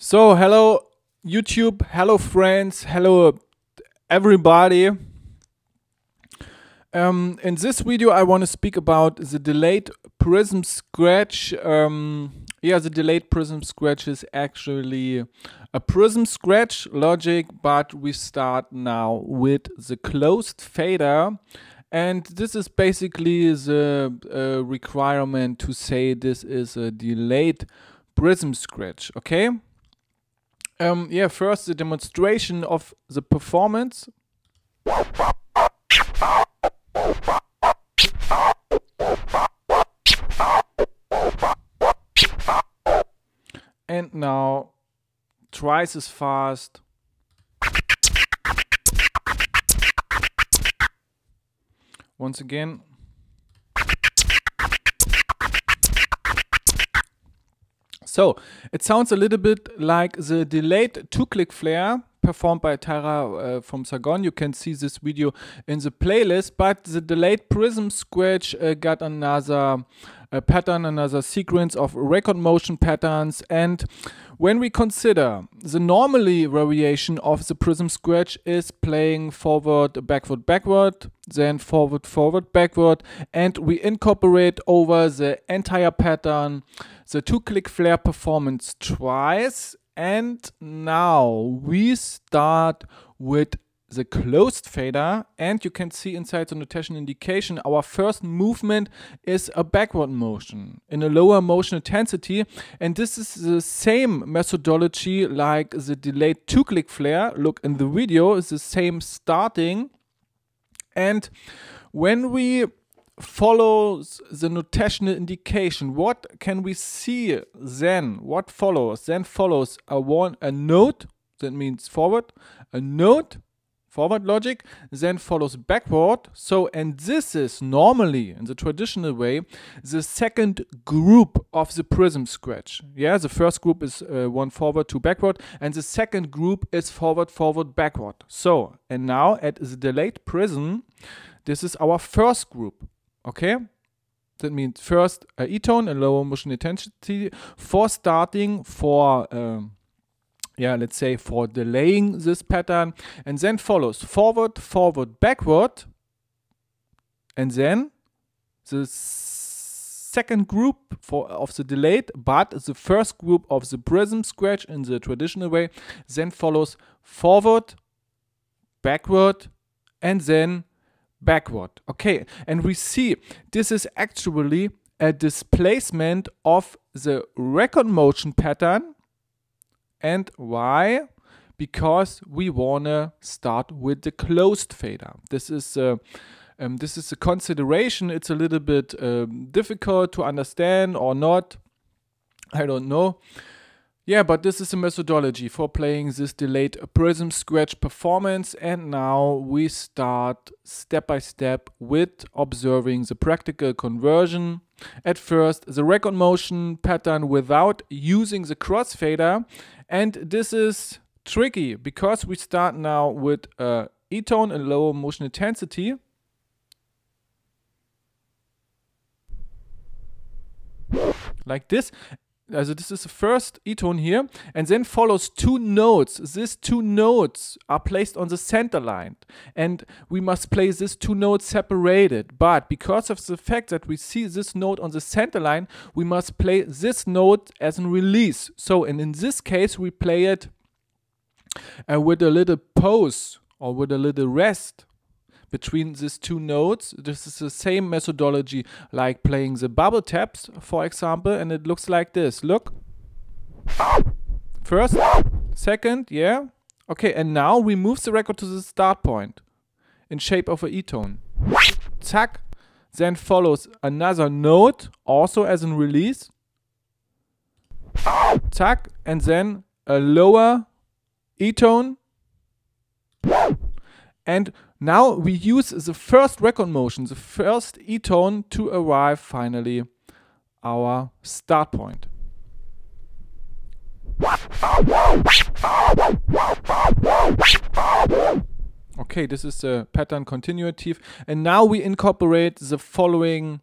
So, hello YouTube, hello friends, hello everybody. In this video I want to speak about the delayed prism scratch. The delayed prism scratch is actually a prism scratch logic, but we start now with the closed fader. And this is basically the requirement to say this is a delayed prism scratch, okay? First the demonstration of the performance. And now twice as fast. Once again. So, it sounds a little bit like the delayed two-click flare performed by Tara from Sargon. You can see this video in the playlist, but the delayed prism scratch got another pattern, another sequence of record motion patterns. And when we consider the normally variation of the prism scratch is playing forward, backward, backward, then forward, forward, backward, and we incorporate over the entire pattern the two-click flare performance twice. And now we start with the closed fader, and you can see inside the notation indication our first movement is a backward motion in a lower motion intensity, and this is the same methodology like the delayed two-click flare. Look in the video, it's the same starting. And when we follow the notational indication, what can we see then? What follows? Then follows a note, that means forward, a note, forward logic, then follows backward. So, and this is normally, in the traditional way, the second group of the prism scratch. Yeah, the first group is one forward, two backward, and the second group is forward, forward, backward. So, and now at the delayed prism, this is our first group. Okay, that means first a E-tone, a lower motion intensity for starting, for let's say for delaying this pattern, and then follows forward, forward, backward, and then the second group of the delayed, but the first group of the prism scratch in the traditional way, then follows forward, backward, and then backward. Okay, and we see this is actually a displacement of the record motion pattern. And why? Because we wanna start with the closed fader. This is a consideration. It's a little bit difficult to understand or not. I don't know. Yeah, but this is a methodology for playing this delayed prism scratch performance, and now we start step by step with observing the practical conversion. At first, the record motion pattern without using the crossfader, and this is tricky because we start now with E-tone and lower motion intensity. Like this. Also this is the first E-tone here, and then follows two notes. These two notes are placed on the center line, and we must play these two notes separated. But because of the fact that we see this note on the center line, we must play this note as a release. So, and in this case, we play it with a little pause or with a little rest between these two notes. This is the same methodology like playing the bubble taps, for example, and it looks like this. Look. First, second, yeah. Okay, and now we move the record to the start point in shape of an E-tone. Zack. Then follows another note, also as a release. Zack. And then a lower E-tone. And now we use the first record motion, the first E-tone, to arrive finally our start point. Okay, this is the pattern continuative, and now we incorporate the following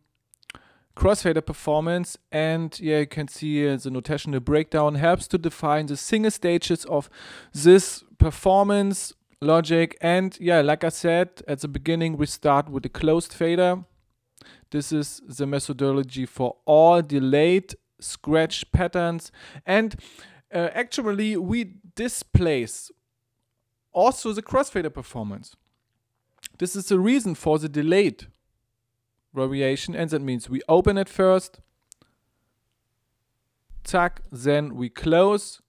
crossfader performance, and yeah, you can see the notational breakdown helps to define the single stages of this performance logic. And yeah, like I said at the beginning, we start with a closed fader. This is the methodology for all delayed scratch patterns, and actually we displace also the crossfader performance. This is the reason for the delayed variation, and that means we open it first, zack, then we close,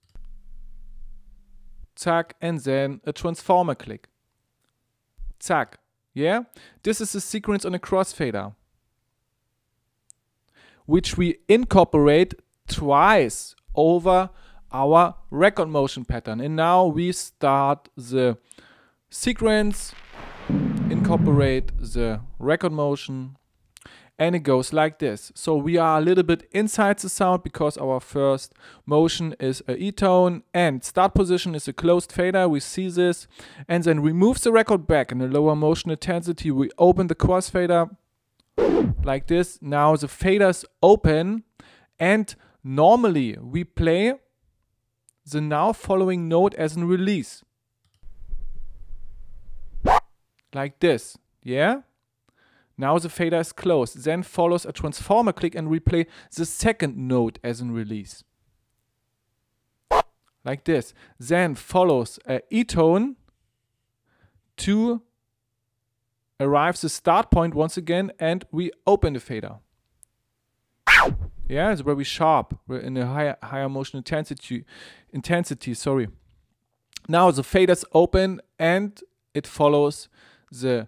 zack, and then a transformer click, zack. Yeah, this is a sequence on a crossfader, which we incorporate twice over our record motion pattern. And now we start the sequence, incorporate the record motion, and it goes like this. So we are a little bit inside the sound because our first motion is a E-tone and start position is a closed fader. We see this, and then we move the record back in a lower motion intensity. We open the crossfader like this. Now the faders open, and normally we play the now following note as a release. Like this, yeah? Now the fader is closed. Then follows a transformer click and we play the second note as a release. Like this. Then follows a E-tone to arrive the start point once again, and we open the fader. Yeah, it's very sharp. We're in a higher motion intensity, sorry. Now the faders open and it follows the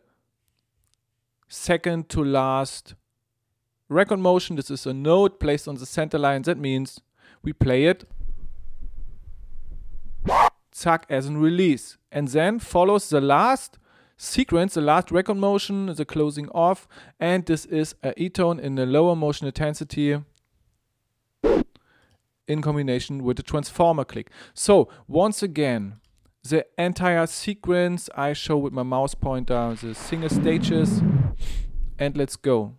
second to last record motion. This is a note placed on the center line. That means we play it, zack, as a release. And then follows the last sequence, the last record motion, the closing off, and this is a E-tone in a lower motion intensity in combination with the transformer click. So once again, the entire sequence I show with my mouse pointer, the single stages, and let's go.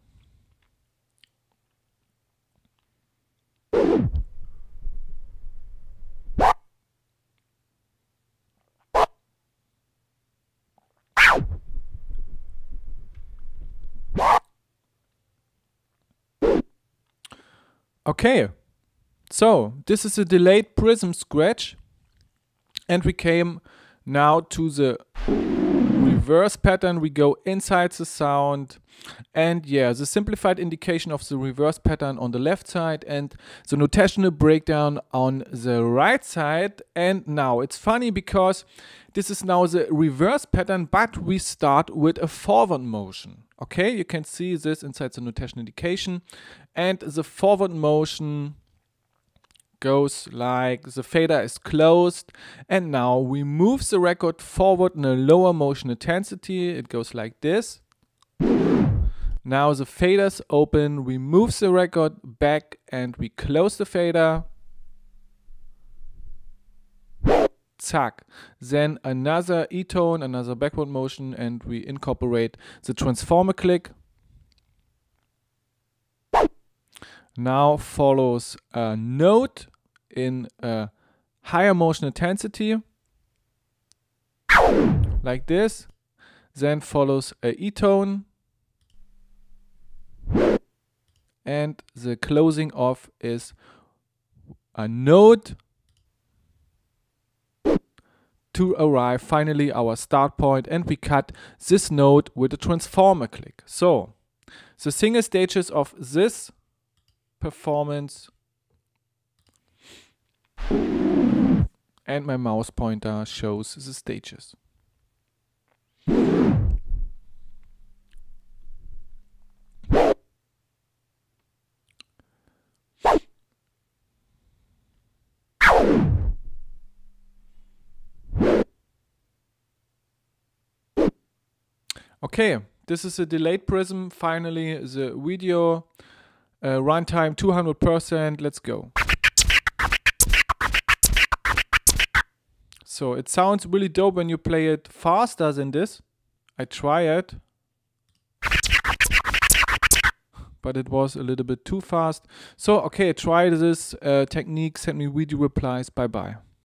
Okay, so this is a delayed prism scratch, and we came now to the reverse pattern. We go inside the sound, and yeah, the simplified indication of the reverse pattern on the left side and the notational breakdown on the right side. And now it's funny because this is now the reverse pattern, but we start with a forward motion. Okay, you can see this inside the notation indication, and the forward motion goes like the fader is closed, and now we move the record forward in a lower motion intensity. It goes like this. Now the faders open, we move the record back and we close the fader. Zack. Then another E-tone, another backward motion, and we incorporate the transformer click. Now follows a note in a higher motion intensity, like this. Then follows a E-tone, and the closing off is a note to arrive finally our start point, and we cut this note with a transformer click. So the single stages of this performance, and my mouse pointer shows the stages. Okay, this is a delayed prism. Finally, the video runtime 200%. Let's go. So it sounds really dope when you play it faster than this. I try it. but it was a little bit too fast. So okay, try this technique, send me video replies. Bye bye.